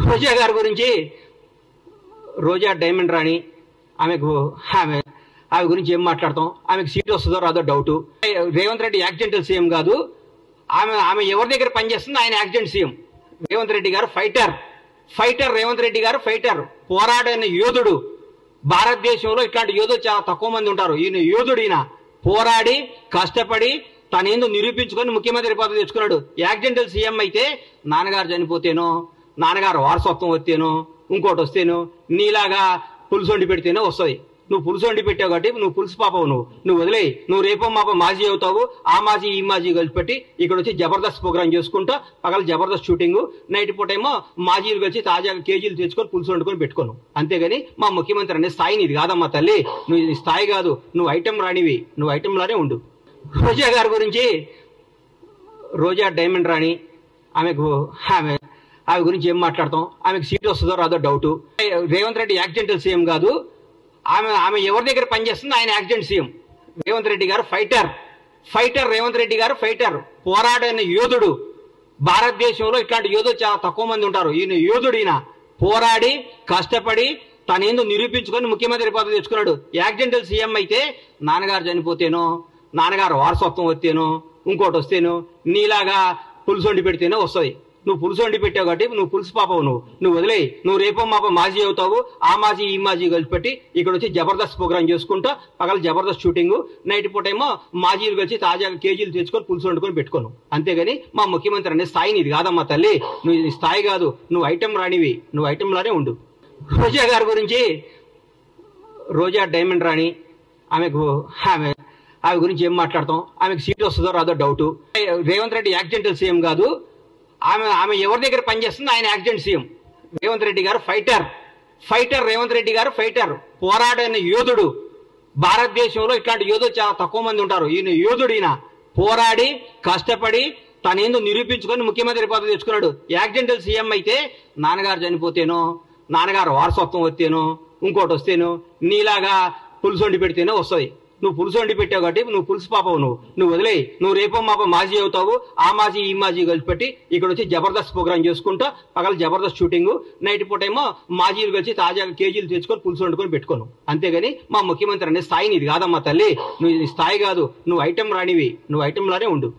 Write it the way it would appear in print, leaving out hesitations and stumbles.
రోజా గారి గురించి రోజా డైమండ్ రాణి ఆమె గురించి ఏం మాట్లాడతాం? ఆమెకు సీట్ వస్తుందో రాదో doubt. Revanth Reddy accidental CM కాదు. ఆమె ఎవరి దగ్గర పనిచేస్తుంది? ఆయన యాక్సిడెంట్ సీఎం. రేవంత్ రెడ్డి గారు ఫైటర్ రేవంత్ రెడ్డి గారు ఫైటర్, పోరాడైన యోధుడు. భారతదేశంలో ఇట్లాంటి యోధులు చాలా తక్కువ మంది ఉంటారు. ఈయన యోధుడు. ఈయన పోరాడి కష్టపడి తనేందో నిరూపించుకొని ముఖ్యమంత్రి పదవి తెచ్చుకున్నాడు. యాక్సిడెంటల్ సీఎం అయితే నాన్నగారు చనిపోతేనో, నాన్నగారు వారసత్వం వస్తేనో, ఇంకోటి వస్తేనో, నీలాగా పులుసు వండి పెడితేనే వస్తుంది. నువ్వు పులుసు వండి పెట్టావు కాబట్టి నువ్వు పులుసు పాపవు. నువ్వు వదిలేయి. నువ్వు రేపో మాపో మాజీ అవుతావు. ఆ మాజీ ఈ మాజీ కలిసి పెట్టి ఇక్కడ వచ్చి జబర్దస్త్ ప్రోగ్రామ్ చేసుకుంటా, పగల జబర్దస్త్ షూటింగ్, నైట్ పూట ఏమో మాజీలు కలిసి తాజాగా కేజీలు తెచ్చుకొని పులుసు వండుకొని పెట్టుకోను. అంతేగాని మా ముఖ్యమంత్రి అనే స్థాయి నీది కాదమ్మా తల్లి. నువ్వు ఈ స్థాయి కాదు. నువ్వు ఐటెం రానివి. నువ్వు ఐటెంలానే ఉండు. రోజా గారి గురించి రోజా డైమండ్ రాణి ఆమె గురించి ఏం మాట్లాడతాం? ఆమెకు సీట్ వస్తుందో రాదో doubt. Revanth Reddy accidental CM కాదు. ఆమె ఎవరి దగ్గర పనిచేస్తుంది? ఆయన యాక్సిడెంట్ సీఎం. రేవంత్ రెడ్డి గారు ఫైటర్ రేవంత్ రెడ్డి గారు ఫైటర్, పోరాడైన యోధుడు. భారతదేశంలో ఇట్లాంటి యోధులు చాలా తక్కువ మంది ఉంటారు. ఈయన యోధుడు. ఈయన పోరాడి కష్టపడి తనేందో నిరూపించుకొని ముఖ్యమంత్రి పదవి తెచ్చుకున్నాడు. యాక్సిడెంటల్ సీఎం అయితే నాన్నగారు చనిపోతేనో, నాన్నగారు వారసత్వం వస్తేనో, ఇంకోటి వస్తేనో, నీలాగా పులుసు వండి పెడితేనే వస్తుంది. నువ్వు పులుసు వండి పెట్టావు కాబట్టి నువ్వు పులుసు పాపవు. నువ్వు వదిలేయి. నువ్వు రేపో మాపో మాజీ అవుతావు. ఆ మాజీ ఈ మాజీ కలిసి పెట్టి ఇక్కడ వచ్చి జబర్దస్త్ ప్రోగ్రామ్ చేసుకుంటా, పగల జబర్దస్త్ షూటింగ్, నైట్ పూట ఏమో మాజీలు కలిసి తాజాగా కేజీలు తెచ్చుకొని పులుసు వండుకొని పెట్టుకోను. అంతేగాని మా ముఖ్యమంత్రి అనే స్థాయి నీది కాదమ్మా తల్లి. నువ్వు ఈ స్థాయి కాదు. నువ్వు ఐటెం రానివి. నువ్వు ఐటెంలానే ఉండు. రోజా గారి గురించి రోజా డైమండ్ రాణి ఆమె గురించి ఏం మాట్లాడతాం? ఆమెకు సీట్ వస్తుందో రాదో doubt. Revanth Reddy accidental CM కాదు. ఆమె ఎవరి దగ్గర పనిచేస్తుంది? ఆయన యాక్సిడెంట్ సీఎం. రేవంత్ రెడ్డి గారు ఫైటర్ రేవంత్ రెడ్డి గారు ఫైటర్, పోరాడైన యోధుడు. భారతదేశంలో ఇట్లాంటి యోధులు చాలా తక్కువ మంది ఉంటారు. ఈయన యోధుడు. ఈయన పోరాడి కష్టపడి తనేందో నిరూపించుకొని ముఖ్యమంత్రి పదవి తెచ్చుకున్నాడు. యాక్సిడెంటల్ సీఎం అయితే నాన్నగారు చనిపోతేనో, నాన్నగారు వారసత్వం వస్తేనో, ఇంకోటి వస్తేనో, నీలాగా పులుసు వండి పెడితేనే వస్తుంది. నువ్వు పులుసు వండి పెట్టావు కాబట్టి నువ్వు పులుసు పాపవు. నువ్వు వదిలేయి. నువ్వు రేపో మాపో మాజీ అవుతావు. ఆ మాజీ ఈ మాజీ కలిసి పెట్టి ఇక్కడ వచ్చి జబర్దస్త్ ప్రోగ్రామ్ చేసుకుంటా, పగల జబర్దస్త్ షూటింగ్, నైట్ పూట ఏమో మాజీలు కలిసి తాజాగా కేజీలు తెచ్చుకొని పులుసు వండుకొని పెట్టుకోను. అంతేగాని మా ముఖ్యమంత్రి అనే స్థాయి నీది కాదమ్మా తల్లి. నువ్వు ఈ స్థాయి కాదు. నువ్వు ఐటెం రానివి. నువ్వు ఐటెంలానే ఉండు.